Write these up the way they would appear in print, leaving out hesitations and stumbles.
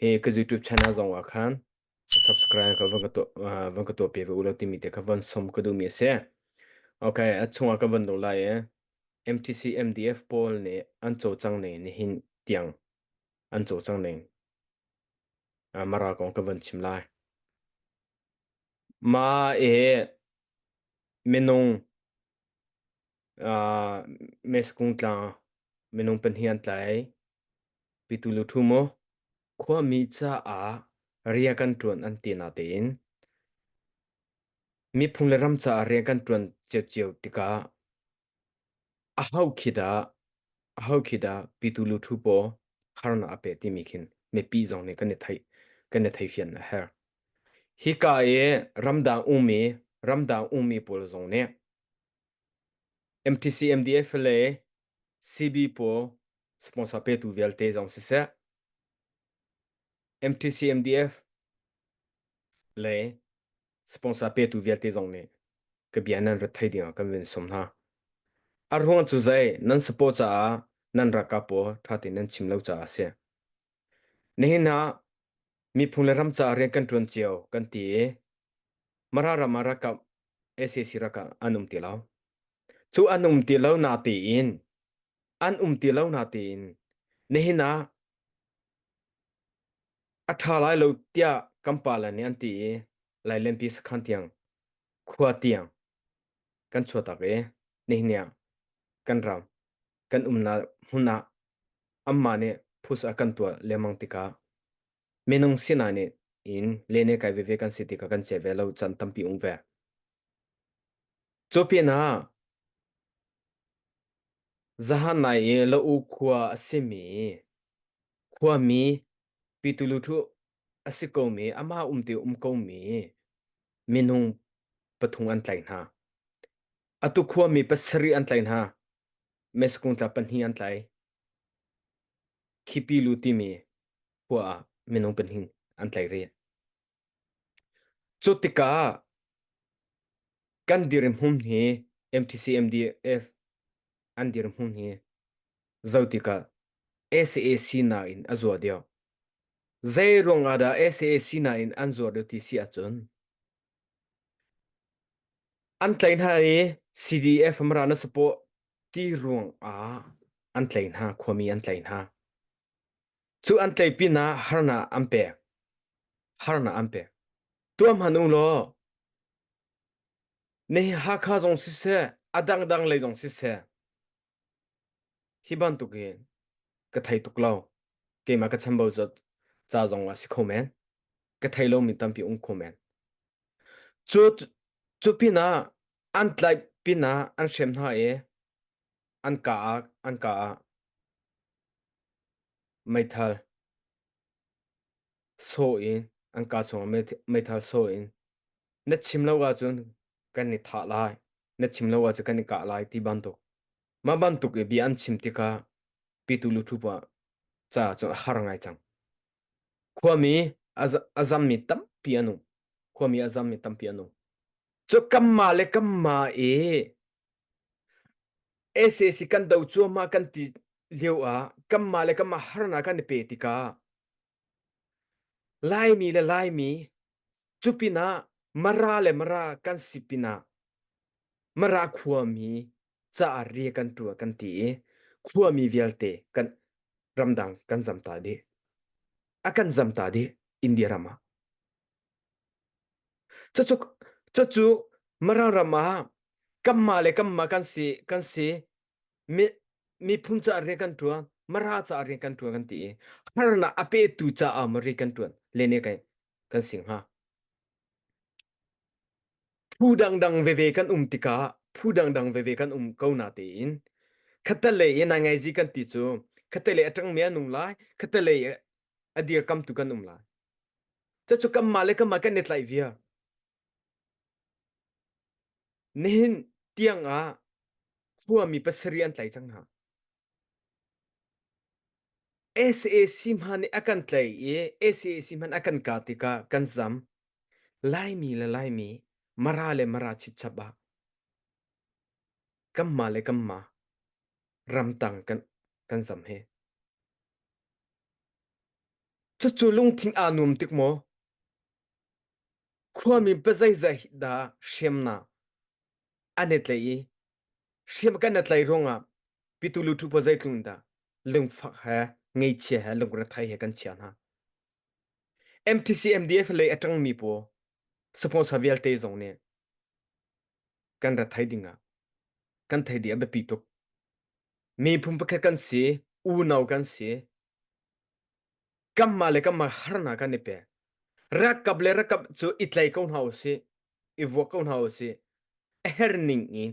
He ka YouTube channel zong wa khan subscribe ka van ka to pe ve ulo ti mi te ka van som ka du mi se okay achunga ka van do la ye MTC MDF pol ne an cho chang ne ni hin tiang an cho chang ne mara kong ka van chim lai ma e menung meskung tla menung pen hian tlai pitulu thumo khwa mi cha a ria kan tuan an ti na te in mi phung le ram cha ria kan tuan cheu tika ahau khida pitulu thupo harna ape ti mikhin me pi zong ne kan thai fian na her hi ka e ramda umi pol zong ne MTC MDF le CB po sponsor pe tu velte zong se MTC MDF le sponsor pe tu velte zong ne ka bianan ra thai dia kan ven som na arhong chu zai nan support cha nan rakapo thati nan chimlo cha se nehina mi phule ram cha re kan tron cheo kan ti mara ka SSC raka anum ti law chu anum ti law na ti in an ti law na ti in nehina athalai lo tia kampala ne an ti lai len pis khan tiang khua tiang kan chota ke nehnia kan ram kan na huna amma ne phus akan to lemang tika menung sinane in lene kai ve kan city ka kan chevelo chan tampi ungve chopina zahan nai e lo u khua asimi khua mi pituluthu asiko mi ama umte umko mi menung pathung an tlain ha atu khua mi pasari an tlain ha meskung ta panhi an tlai khipi luti mi khua menung panhi an tlai re chotika kan dirim hum hi MTC MDF an dirim hum hi zautika SAC na in azwa dio zai rong ada SAC na in anzwa dio ti si achun an tlain ha e CDF amrana sapo ti rong a an tlain ha khomi an tlain ha chu an tlai pina harna ampe tuam hanu lo nei ha kha jong si se adang dang le jong si se hiban tu ge ka thai tuklaw ke ma ka chambau zot cha jong wa si khomen ka thai lo mi tampi ung khomen chu chu pina an tlai pina an shem na e an ka mai thal so in an ka chong mai thal so in na chimlo wa chun kan ni tha lai na chimlo wa chu kan ni ka lai ti ban to ma ban tu ke bi an chim ti ka pi tu lu thu pa cha chu harangai chang khwami azam mi tam piano khwami azam mi tam piano chu kamma e ese si kan dau chu ma kan ti leu a kamma harna kan pe ti ka lai mi chupina mara kan sipina mara khwami cha ri kan tu kan ti khwami vialte kan ramdang kan zamta de akan zamta de india rama chachu chachu mara rama kamma kan si mi mi phuncha re kan tu mara cha re kan tu kan ti harna ape tu cha amri kan tu lene kai kan sing ha phudang ve kan tika phudang ve kan kauna te in khatale ina ngai ji kan ti chu khatale atang me anung lai khatale adir kam tu kan lai cha chu kam male kam kan net lai via nin tiang a khua mi pasari an tlai chang ha sa simhan akan tlai sa simhan akan ka tika kan zam lai mi mara chi chaba kam male kam ma ram tang kan kan zam he chu lung thing anum tik mo khua mi bazai za da shemna anet lei shem kan at lai ronga pitulu thu bazai tlunda lung phak ha ngei che ha lung ra thai he kan chian ha MTC MDF le atang mi po suppose havial te zong ne kan ra thai dinga kan thai dia be pi tok mi phum pa kan si u nau kan si kam ma le kam ma harna kan ne pe rakab le rakab chu itlai kon hause iwo kon hause a herning in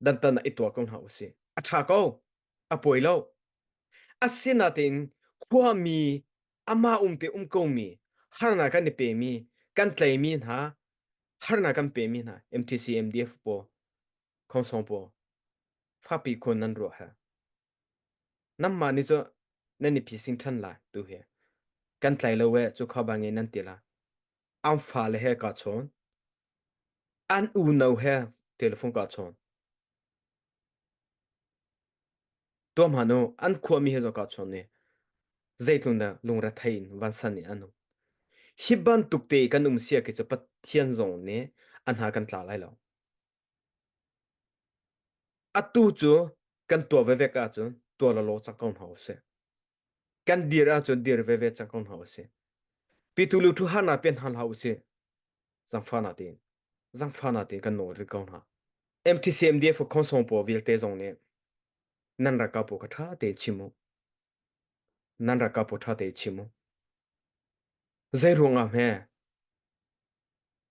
dan tan itwa kon hause a tha ko a poilo asinatin khwa mi ama umte ko mi harna kan ne pe mi kan tlai mi ha harna kan pe mi na MTC MDF po khong song po pha pi kon nan ro ha nam ma ni cho nani pi sing than la tu he kan tlai lo we chu kha ba nge nan ti la am fa le he ka chon an u no he telephone ka chon to ma no an khwa mi he zo ka chon ne zaitun da lung ra thain wan san ni anu hiban tukte kan sia ke cho pat thian zong ne an ha kan tla lai lo atu chu kan to ve ve ka chu to la lo chak kon ho se kan dir a chu dir ve ve chak kon ho se pitulu thu ha na pen hal ho se zang fa na tin kan no ri kon ha MTCMDF khong song po vil te zong ne nan ra ka po ka tha te chimu nan ra ka po tha te chimu zai ronga me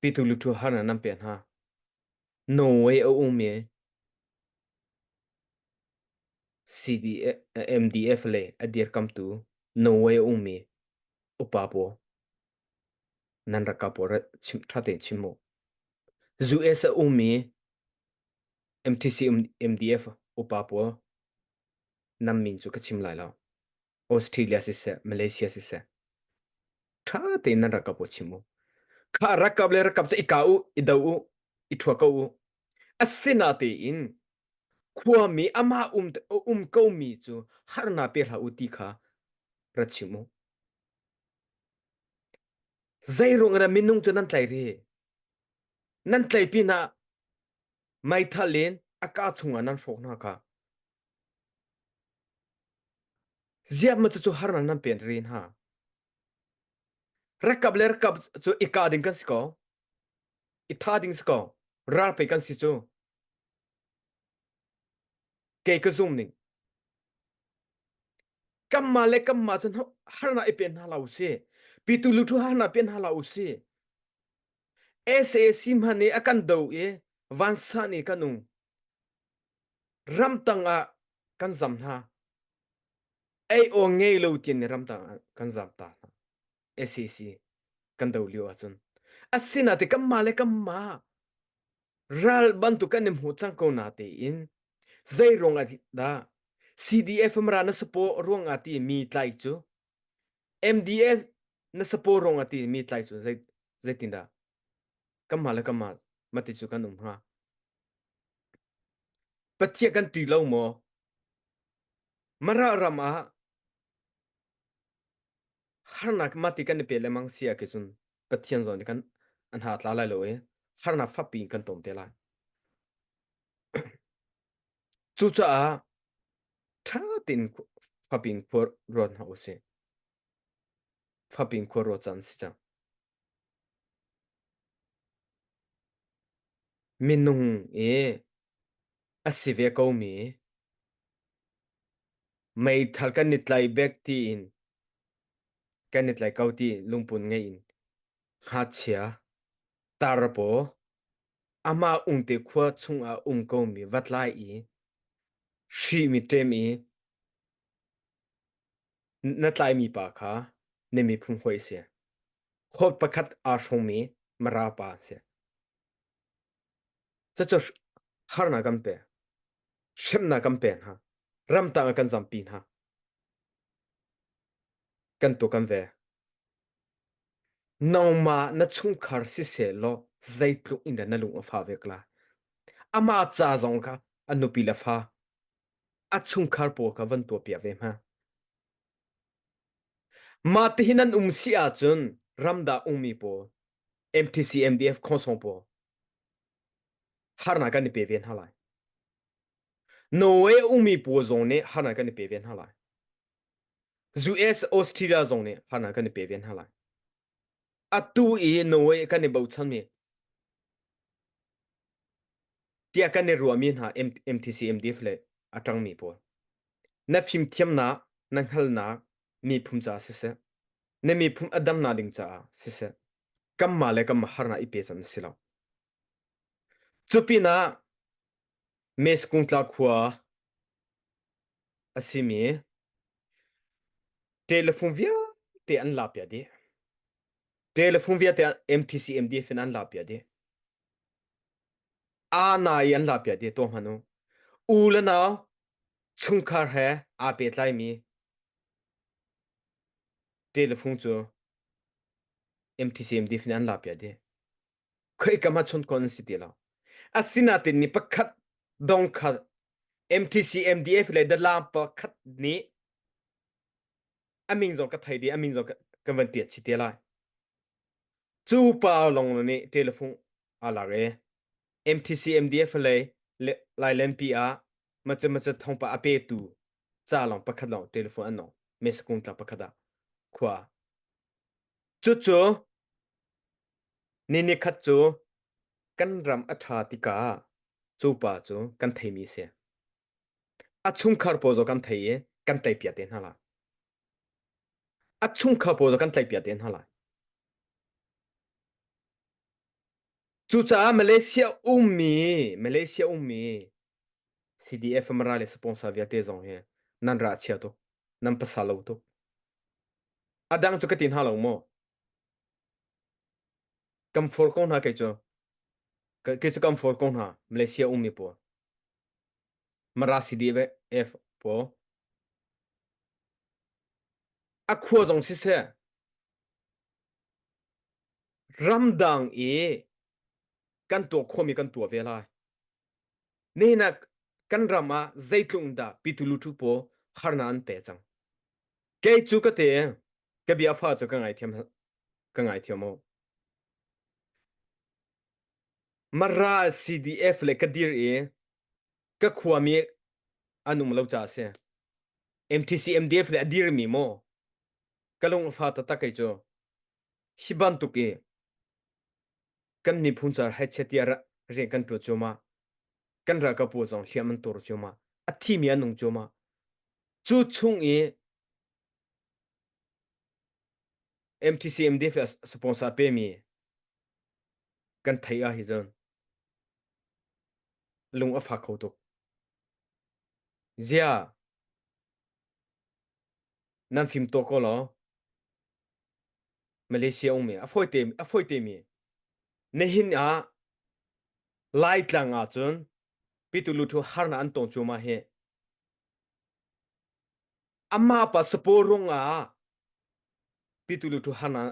pitulu thu ha na nam pen ha no way o me CD MDF le adir kam tu no way o me upa po nan ra ka po ra chim tha te chimu zu esa o me MTC MDF upa po nam min chu ka chim lai la Australia si se Malaysia si se tha te nan ra ka po chimu kha rakab le rakab cha ikau idau ithwa ko asinate in khua mi ama ko mi chu harna pe ha uti kha rachimu zairong ra minung chu nan tlai re nan tlai pi na mai thalen aka chunga nan sok na ka ziap ma chu harna nan pen rin ha rakab le rakab chu ikading kan sko ithading sko ral pe kan si chu ke ka zoom ning kamma le kamma chun harna ipen halau se pitulu thu harna pen halau se ese simhane akan do e vansani kanung ramtanga kan zamna ai o ngei lo tin ramtanga kan zamta ese kan do liwa chun asina te kamma le kamma ral bantu kanim hu chang ko na te in zai ronga da CDF mra na sapo ronga ti mi tlai chu MDF na sapo ronga ti mi tlai chu zai tinda kamma le kamma mati chu kanum ha patia kan ti lo mo mara rama harna mati kan pe le mang sia ke chun pathian zon kan an ha tla lai lo e harna fa pi kan tom te la chu cha tha tin fa pin khor ron ha se fa pin khor ro chan si cha minung e asive ko mi mai thal kan nit lai bek ti in kan nit lai kau ti lungpun ngai in kha chia tarpo ama ungte khwa chunga ko mi watlai i shi mi tem i na tlai mi pa kha ne mi phung hoi se khot pakhat a shong mi mara pa se cha cha harna kam pe shemna kam pe ha ram ta kan zam pin ha kan to kan ve nongma na chung khar si se lo zai tlu in da na lu fa vekla ama cha zong kha anu pi la fa a chung khar po ka van to pia ve ma mà thì hinan sia chun ramda mi po MTC MDF khosong po har na kan ni pe ven halai no e mi po zong ne har na kan ni pe ven halai US Australia zong ne har na kan ni pe ven halai atu e no e kan ni bau chan me tia kan ni ruamin ha MTC MDF le atang mi po na phim thiam na nang hal na mi phum cha se ne mi phum adam na ding cha se kam ma le kam har na ipe chan silo chupi na mes kung tla khua asimi telephone via te an la pya de telephone via te MTC MDF an la pya de a na yan la pya de to hanu ula na chungkhar hai a pe tlai mi telephone chu MTC MDF an la pya de khoi kama chon kon si te la asina te ni pakhat dong kha MTC MDF le da la pa khat ni aming zo ka thai di aming zo ka van ti chi te la chu pa long ni telephone ala re MTC MDF le lai len pi a macha thong pa ape tu cha long pakhat long telephone an no mes kung tla pakhada khwa chu chu ni khat chu kan ram atha tika chu pa chu kan thei mi se achung khar po zo kan thei e kan tai pia ten hala achung khar po zo kan tai pia ten hala chu cha Malaysia ummi CDF marale sponsor via te zong he nan ra chia to nan pasalo to adang chu ka tin halo mo kam for kon ha ke chu ke chu kam for kon ha Malaysia ummi po mara CDF po a khuwa zong si se ramdang e kan to khomi kan to vela ne na kan rama zaitlung da pitulu thu po kharna an pe chang ke chu ka te ke bia fa chu ka ngai thiam mo mara CDF le kadir e ka khuwa mi anum lo cha se MTC MDF le adir mi mo kalung fa ta kai chu hiban tu ke kan ni phun char ha chetia re kan to chuma kan ra ka po zong hiam an tor chuma athi mi anung chuma chu chung e MTC MDF sponsor pe mi kan thai a hi zon lung a fa kho to zia nan phim to ko lo Malaysia umi a foi te mi ne hin a lai tlang a chun pitulu thu harna an tong chuma he amma pa sporung a pitulu thu hana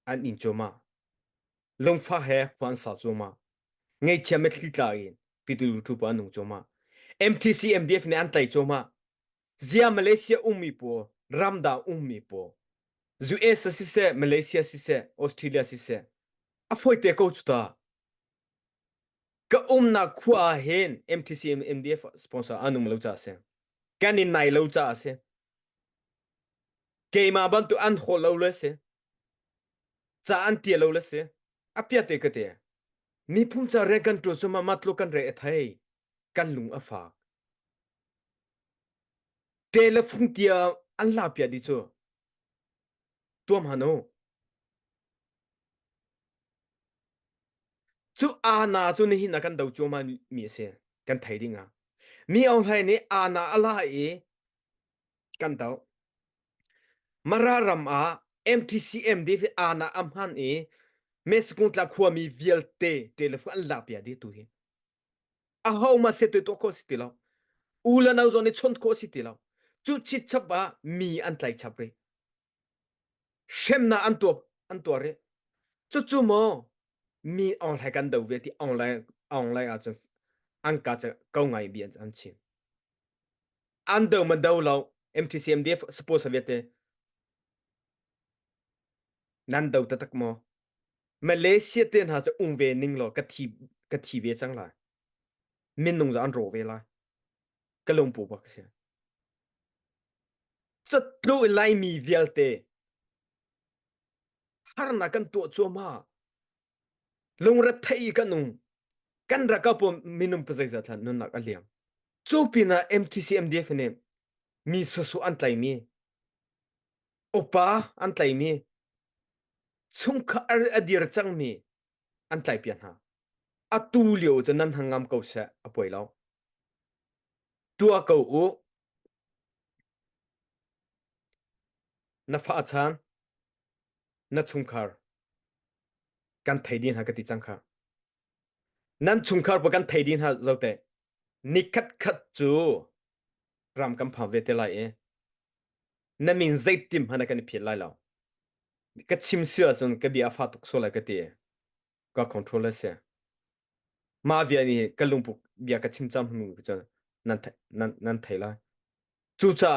an in chuma long fa he kwan sa chuma ngei chame thli in pitulu thu pa nung chuma MTC MDF ne an tai chuma zia Malaysia umi po ramda umi po US si se Malaysia si se Australia si se a foi te ko chuta ka na khua hen MTC MDF sponsor anum lo cha se kanin nai lo cha se ke ma ban tu an ho lo le se cha an ti lo le se apia te ka te mi phum cha re kan to chuma matlo kan re thai kan lung a fa telephone tia an la pia di chu tuam hano chu ana chu ni hin kan do chuma mi se kan thai dinga mi ong hai ni ana ala e kan tau mararam a MTCM de ana amhan e mes kont la khua mi vielte telephone la pia de tu hi a how ma se to ko stilo ula na zone chont ko stilo chu chi chapa mi an tlai chapre shem na an to re chu chu mo mi on hai kan do ve ti online a chu an ka cha ko ngai bi an chin an do ma do lo MTCM de suppose vete nan dau ta tak mo Malaysia ten ha cha ung ve ning lo ka thi ve chang la min nong za an ro ve la ka lom pu bak se chat lo lai mi vialte har na kan to cho ma long ra thai ka nung kan ra ka po minum pa za than nun nak aliam chu pina MTCMDF ne mi su su an tlai mi opa an tlai mi chung kha adir chang mi an tlai pian ha atu liu cho nan hangam ko sa apoi lo tua ko u na fa chan na chung khar kan thai din ha ka ti chang kha nan chung khar pa kan thai din ha zote nikhat khat chu ram kam pha ve te lai e na min zaitim hana kan phi lai lo ka chim sia chun ka bi afa tuk so la ka ti ka controller se ma via ni ka lungpuk bia ka chim cham hnu cha nan thai la chu cha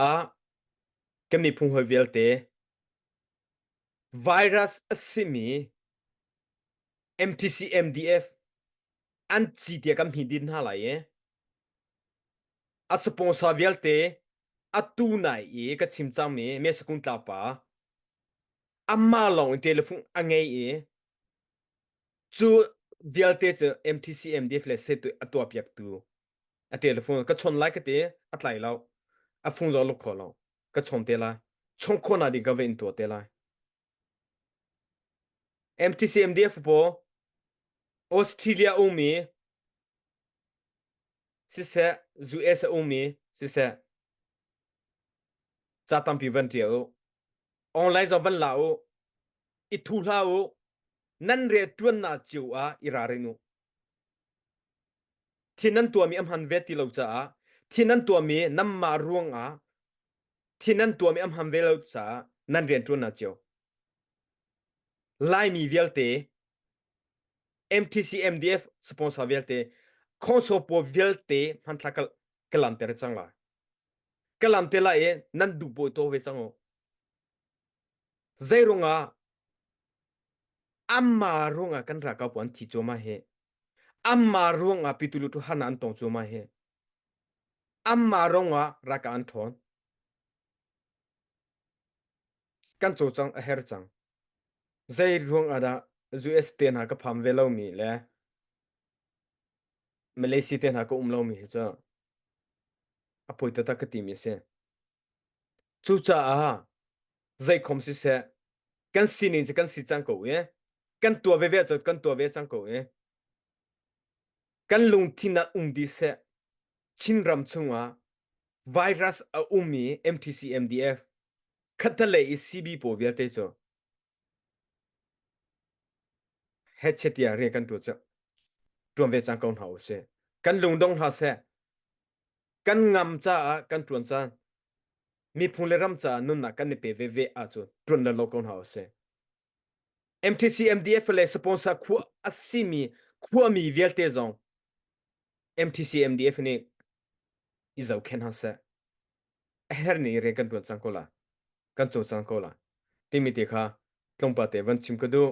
ka mi phung hoi vel te virus asimi MTC MDF an chi te kam hi din ha lai e a sponsor vel te atu nai e ka chim cham me sakun tla pa amma long telephone angai e chu vialte che MTC MDF le se tu atwa piak tu a telephone ka chon lai ka te atlai lau a phung zo lo kho lo ka chon te la chong kho na di ka ven to te la MTC MDF po Australia umi si se US umi si se cha tam pi van tiao online zo van lao I thu lao nan re tuan na chiu a irare nu thinan tua mi am han veti lo cha thinan tua mi nam ma ruang a thinan tua mi am han ve lo cha nan ren tuan na chiu lai mi velte MTC MDF sponsor velte khonso po velte han thakal kalam ter changla kalam te la e nan du bo to ve chango zairunga amma runga kan ra ka pon thi choma he amma runga pitulu tu hanan tong choma he amma runga ra ka an thon kan cho chang a her chang zairung ada US ten ha ka pham ve lo mi le Malaysia ten ha ka lo mi he cha apoi ta ka ti mi se chu cha a zai khom si se kan sinin kan si chang ko ye kan tua ve cha kan tua ve chang ko ye kan lung thina di se chin ram chunga virus a umi MTC MDF khatale CB po ve te cho hechetia re kan tu cha tuam ve chang kon hau se kan lung dong ha se kan ngam cha a kan tuan cha mi phule ram cha nun na kan pe ve ve a chu tun na lo kon hau se MTC MDF le sponsor khu asimi khu mi velte zong MTC MDF ne izau khen ha se her ni re kan tuan chang ko la kan cho chang ko la timi te kha tlongpa te van chim ko do